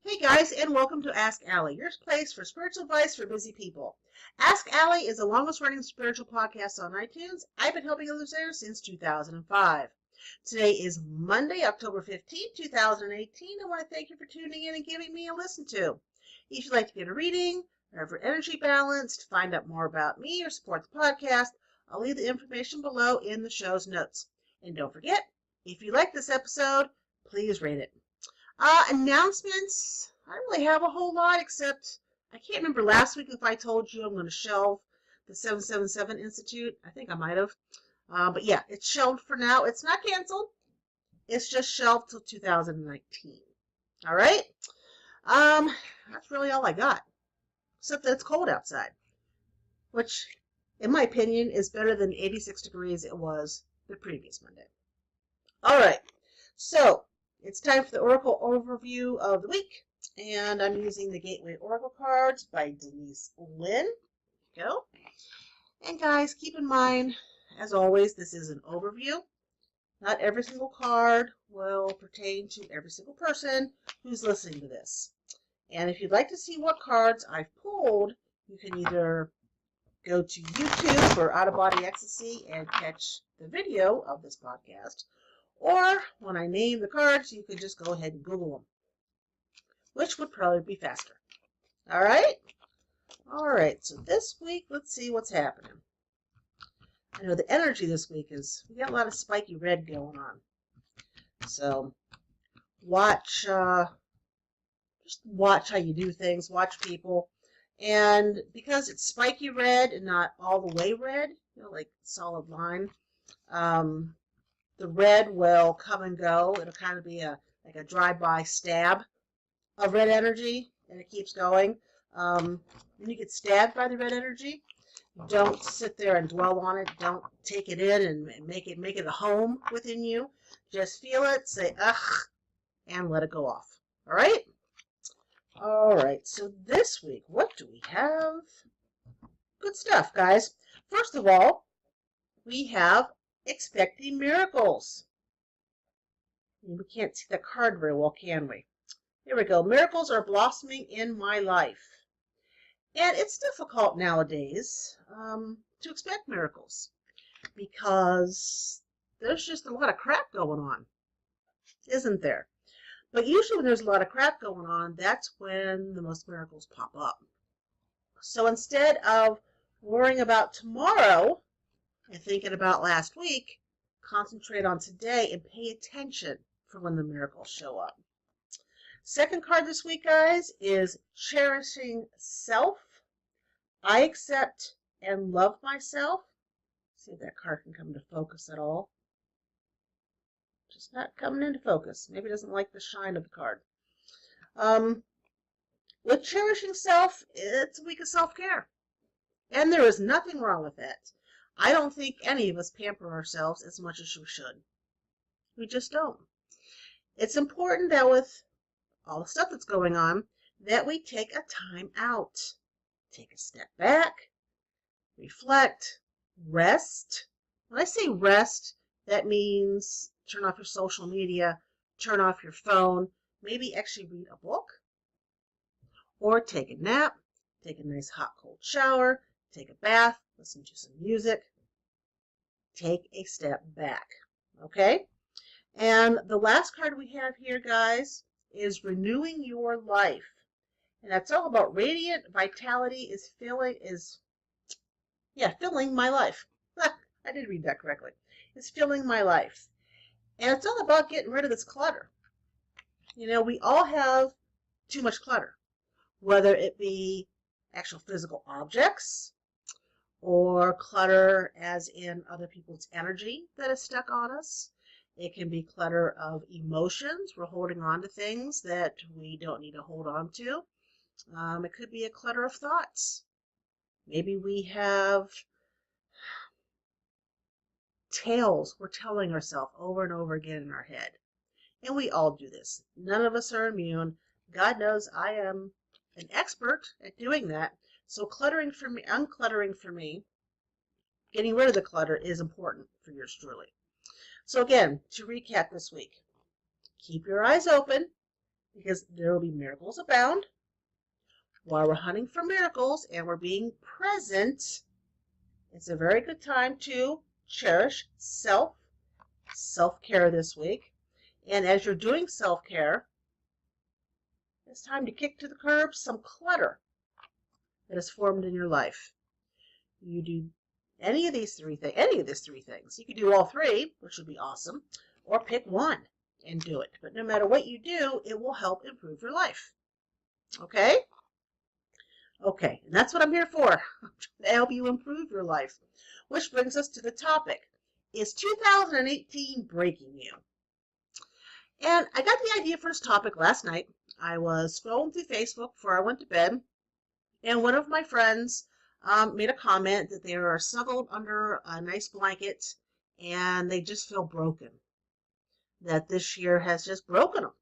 Hey guys, and welcome to Ask Allie, your place for spiritual advice for busy people. Ask Allie is the longest running spiritual podcast on iTunes. I've been helping others there since 2005. Today is Monday, October 15th, 2018. I want to thank you for tuning in and giving me a listen to. If you'd like to get a reading, or have your energy balanced, find out more about me, or support the podcast, I'll leave the information below in the show's notes. And don't forget, if you like this episode, please rate it. Announcements. I don't really have a whole lot, except I can't remember last week if I told you I'm going to shelve the 777 Institute. I think I might have. But yeah, it's shelved for now. It's not canceled. It's just shelved till 2019. All right? That's really all I got. Except that it's cold outside, which, in my opinion, is better than 86 degrees it was the previous Monday. All right. So, it's time for the Oracle overview of the week, and I'm using the Gateway Oracle cards by Denise Lynn. There you go. And guys, keep in mind, as always, this is an overview. Not every single card will pertain to every single person who's listening to this. And if you'd like to see what cards I've pulled, you can either go to YouTube for Out of Body Ecstasy and catch the video of this podcast, or when I name the cards, you can just go ahead and Google them, which would probably be faster. All right? All right, so this week, let's see what's happening. I know the energy this week is, we got a lot of spiky red going on. So, just watch how you do things, watch people. And because it's spiky red and not all the way red, like solid line, the red will come and go. It'll kind of be like a drive-by stab of red energy, and it keeps going. When you get stabbed by the red energy, don't sit there and dwell on it. Don't take it in and make it a home within you. Just feel it, say ugh, and let it go off. All right? All right, so this week, what do we have? Good stuff, guys. First of all, we have expecting miracles. We can't see the card very well, can we? Here we go. Miracles are blossoming in my life. And it's difficult nowadays to expect miracles because there's just a lot of crap going on, isn't there? But usually when there's a lot of crap going on, that's when the most miracles pop up. So instead of worrying about tomorrow and thinking about last week, concentrate on today and pay attention for when the miracles show up. Second card this week, guys, is cherishing self. I accept and love myself. See if that card can come to focus at all. Just not coming into focus. Maybe it doesn't like the shine of the card. With cherishing self, it's a week of self-care. And there is nothing wrong with that. I don't think any of us pamper ourselves as much as we should. We just don't. It's important that with all the stuff that's going on, that we take a time out. Take a step back, reflect, rest. When I say rest, that means turn off your social media, turn off your phone, maybe actually read a book, or take a nap, take a nice hot cold shower, take a bath, listen to some music. Take a step back, okay? And the last card we have here, guys, is renewing your life. And that's all about radiant vitality filling my life. I did read that correctly. It's filling my life. And it's all about getting rid of this clutter. We all have too much clutter, whether it be actual physical objects, or clutter as in other people's energy that is stuck on us. It can be clutter of emotions. We're holding on to things that we don't need to hold on to. It could be a clutter of thoughts. Maybe we have tales we're telling ourselves over and over again in our head. And we all do this. None of us are immune. God knows I am an expert at doing that. So uncluttering for me, getting rid of the clutter is important for yours truly. So again, to recap this week, keep your eyes open because there will be miracles abound. While we're hunting for miracles and we're being present, it's a very good time to cherish self-care this week. And as you're doing self-care, it's time to kick to the curb some clutter that has formed in your life. You do any of these three things. You could do all three, which would be awesome, or pick one and do it. But no matter what you do, it will help improve your life. Okay? Okay, and that's what I'm here for, to help you improve your life. Which brings us to the topic. Is 2018 breaking you? And I got the idea for this topic last night. I was scrolling through Facebook before I went to bed, and one of my friends made a comment that they are snuggled under a nice blanket and they just feel broken. That this year has just broken them.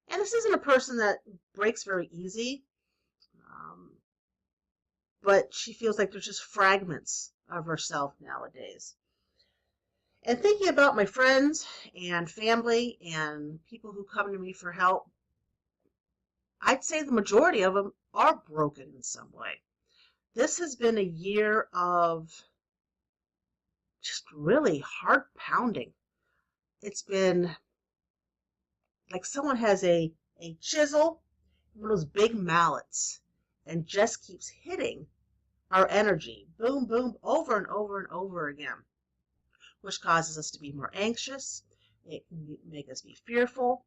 And this isn't a person that breaks very easy, but she feels like there's just fragments of herself nowadays. And thinking about my friends and family and people who come to me for help, I'd say the majority of them are broken in some way. This has been a year of just really heart pounding. It's been like someone has a chisel, one of those big mallets, and just keeps hitting our energy, boom, boom, over and over and over again, which causes us to be more anxious. It can make us be fearful,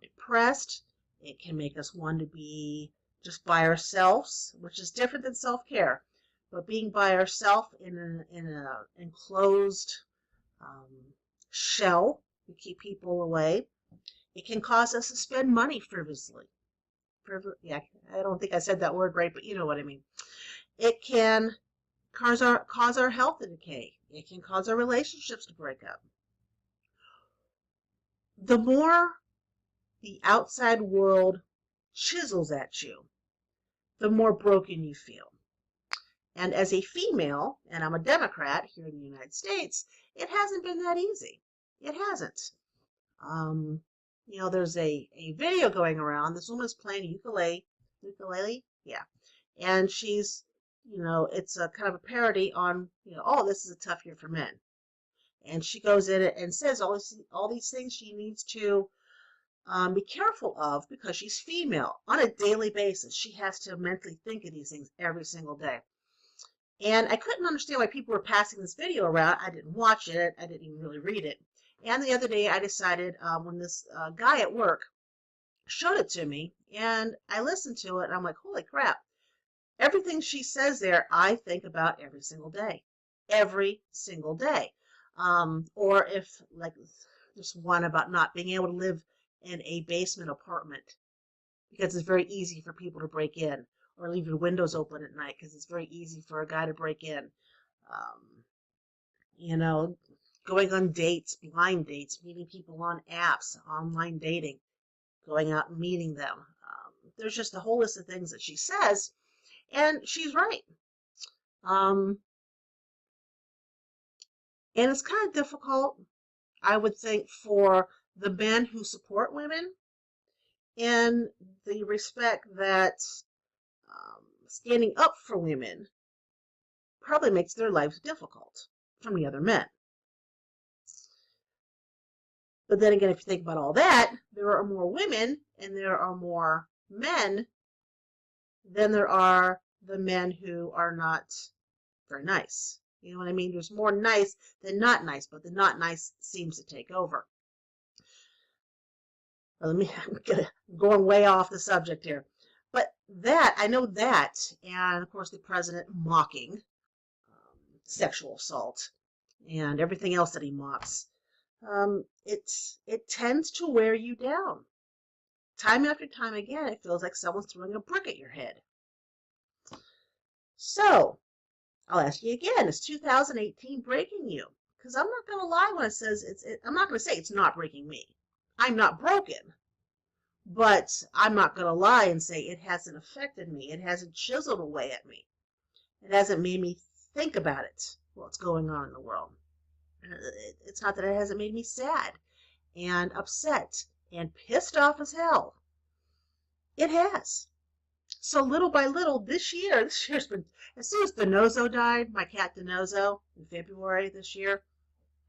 depressed. It can make us want to be just by ourselves, which is different than self-care. But being by ourselves in an enclosed shell, we keep people away. It can cause us to spend money frivolously. Yeah, I don't think I said that word right, but you know what I mean. It can cause our health to decay. It can cause our relationships to break up. The more the outside world chisels at you, the more broken you feel. And as a female, and I'm a Democrat here in the United States, it hasn't been that easy. It hasn't. You know, there's a video going around. This woman's playing a ukulele, yeah. And she's, you know, it's a kind of a parody on, you know, oh, this is a tough year for men. And she goes in it and says all these things she needs to be careful of because she's female. On a daily basis, she has to mentally think of these things every single day. And I couldn't understand why people were passing this video around. I didn't watch it. I didn't even really read it. And the other day I decided when this guy at work showed it to me and I listened to it and I'm like, holy crap. Everything she says there, I think about every single day. Every single day. Or if, like, there's one about not being able to live in a basement apartment because it's very easy for people to break in, or leave your windows open at night because it's very easy for a guy to break in. You know, going on dates, blind dates, meeting people on apps, online dating, going out and meeting them. There's just a whole list of things that she says, and she's right. And it's kind of difficult, I would think, for the men who support women in the respect that standing up for women probably makes their lives difficult from the other men. But then again, if you think about all that, there are more women and there are more men than there are the men who are not very nice. You know what I mean? There's more nice than not nice, but the not nice seems to take over. I'm going way off the subject here. But that, I know that, and of course the president mocking sexual assault and everything else that he mocks. It tends to wear you down. Time after time again, it feels like someone's throwing a brick at your head. So, I'll ask you again, is 2018 breaking you? Because I'm not going to lie when it says I'm not going to say it's not breaking me. I'm not broken. But I'm not going to lie and say it hasn't affected me. It hasn't chiseled away at me. It hasn't made me think about it, what's going on in the world. It's not that it hasn't made me sad and upset and pissed off as hell. It has. So little by little, this year's been, as soon as Denozo died, my cat Denozo, in February this year,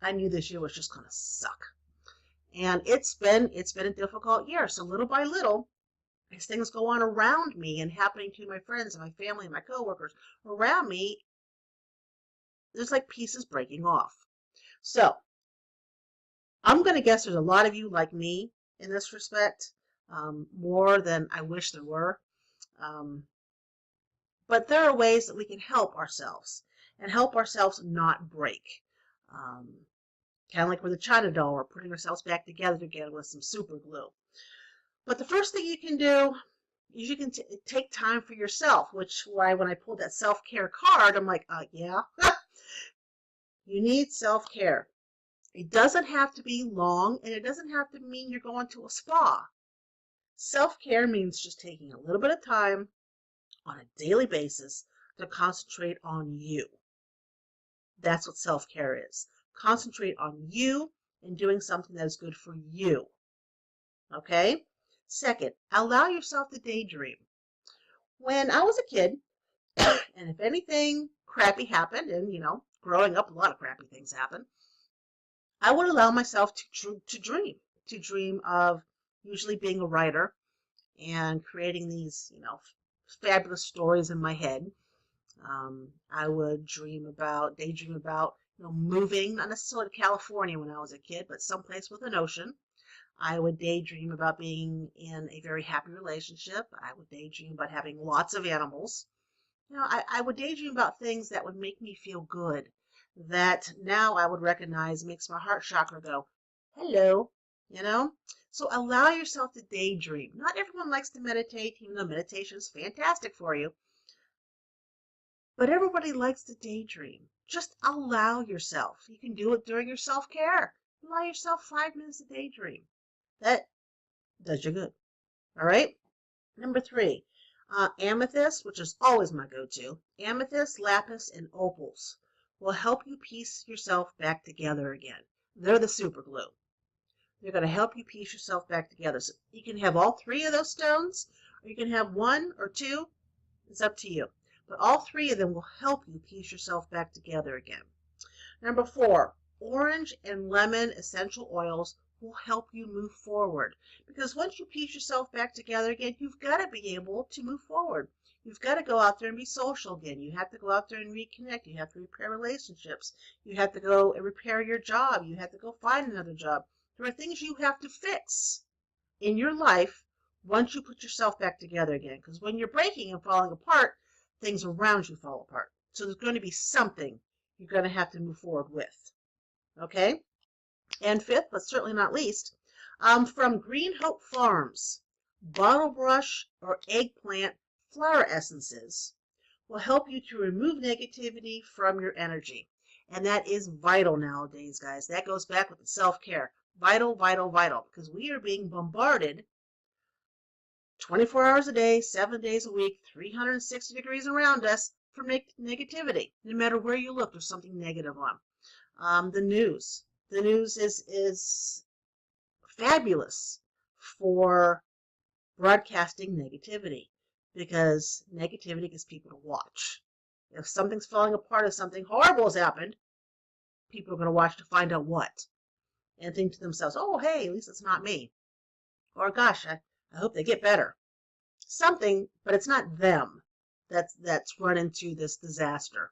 I knew this year was just going to suck. And it's been a difficult year. So little by little, as things go on around me and happening to my friends and my family and my coworkers around me, there's like pieces breaking off. So I'm going to guess there's a lot of you like me in this respect, more than I wish there were. Um, but there are ways that we can help ourselves and help ourselves not break. Um, kind of like with a China doll, we're putting ourselves back together again with some super glue. But the first thing you can do is you can take time for yourself, which why when I pulled that self-care card, I'm like, yeah, you need self-care. It doesn't have to be long, and it doesn't have to mean you're going to a spa. Self-care means just taking a little bit of time on a daily basis to concentrate on you. That's what self-care is. Concentrate on you and doing something that is good for you. Okay? Second, allow yourself to daydream. When I was a kid, and if anything crappy happened, and growing up, a lot of crappy things happen, I would allow myself to dream of usually being a writer and creating these, fabulous stories in my head. I would daydream about, moving, not necessarily to California when I was a kid, but someplace with an ocean. I would daydream about being in a very happy relationship. I would daydream about having lots of animals. I would daydream about things that would make me feel good, that now I would recognize makes my heart chakra go, hello, So allow yourself to daydream. Not everyone likes to meditate, even though meditation is fantastic for you. But everybody likes to daydream. Just allow yourself. You can do it during your self-care. Allow yourself 5 minutes to daydream. That does you good. All right? Number 3, amethyst, which is always my go-to. Amethyst, lapis, and opals will help you piece yourself back together again. They're the super glue. They're going to help you piece yourself back together. So you can have all 3 of those stones, or you can have 1 or 2. It's up to you. But all 3 of them will help you piece yourself back together again. Number 4, orange and lemon essential oils will help you move forward. Because once you piece yourself back together again, you've got to be able to move forward. You've got to go out there and be social again. You have to go out there and reconnect. You have to repair relationships. You have to go and repair your job. You have to go find another job. There are things you have to fix in your life once you put yourself back together again. Because when you're breaking and falling apart, things around you fall apart. So there's going to be something you're going to have to move forward with. Okay? And 5th, but certainly not least, from Green Hope Farms, bottle brush or eggplant flower essences will help you to remove negativity from your energy. And that is vital nowadays, guys. That goes back with the self-care. Vital, vital, vital. Because we are being bombarded 24 hours a day, 7 days a week, 360 degrees around us from negativity. No matter where you look, there's something negative on. The news. The news is fabulous for broadcasting negativity because negativity gets people to watch. If something's falling apart, if something horrible has happened, people are going to watch to find out what and think to themselves, oh, hey, at least it's not me. Or, gosh, I hope they get better. Something, but it's not them that's run into this disaster.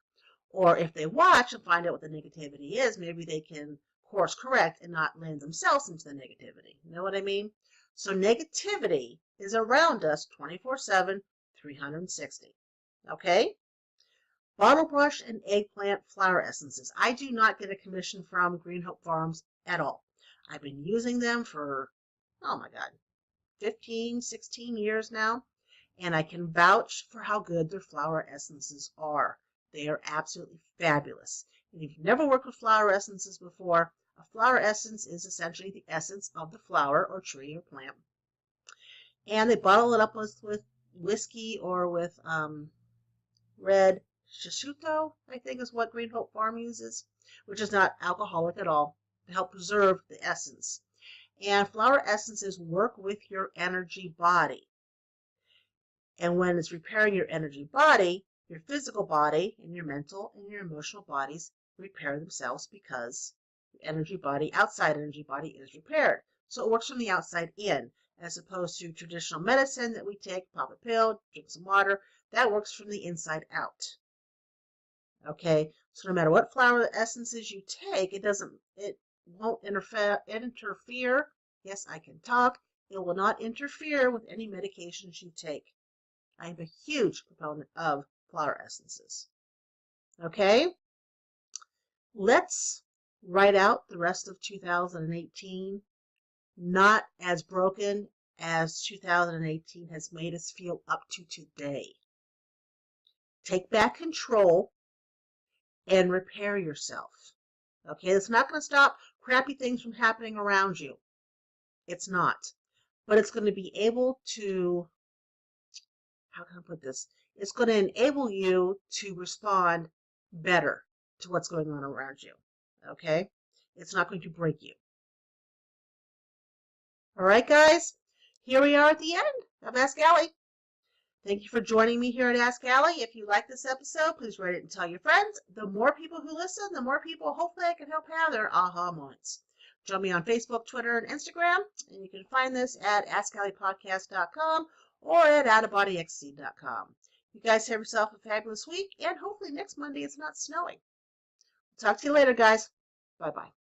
Or if they watch and find out what the negativity is, maybe they can course correct and not land themselves into the negativity. You know what I mean? So negativity is around us 24/7, 360. Okay? Bottle brush and eggplant flower essences. I do not get a commission from Green Hope Farms at all. I've been using them for, oh my God, 15, 16 years now, and I can vouch for how good their flower essences are. They are absolutely fabulous. And if you've never worked with flower essences before, a flower essence is essentially the essence of the flower or tree or plant. And they bottle it up with whiskey or with red Shishuto, I think is what Green Hope Farm uses, which is not alcoholic at all, to help preserve the essence. And flower essences work with your energy body. And when it's repairing your energy body, your physical body and your mental and your emotional bodies repair themselves because your energy body, outside energy body, is repaired. So it works from the outside in, as opposed to traditional medicine that we take, pop a pill, drink some water. That works from the inside out. Okay, so no matter what flower essences you take, it won't interfere. Yes, I can talk. It will not interfere with any medications you take. I am a huge proponent of flower essences. Okay, let's write out the rest of 2018, not as broken as 2018 has made us feel up to today. Take back control and repair yourself. Okay, it's not going to stop crappy things from happening around you. It's not. But it's going to be able to, how can I put this? It's going to enable you to respond better to what's going on around you. Okay? It's not going to break you. All right, guys? Here we are at the end of Ask Allie. Thank you for joining me here at Ask Allie. If you like this episode, please rate it and tell your friends. The more people who listen, the more people hopefully I can help have their aha moments. Join me on Facebook, Twitter, and Instagram. And you can find this at AskAlliePodcast.com or at OutOfBodyXC.com. You guys have yourself a fabulous week, and hopefully next Monday it's not snowing. Talk to you later, guys. Bye-bye.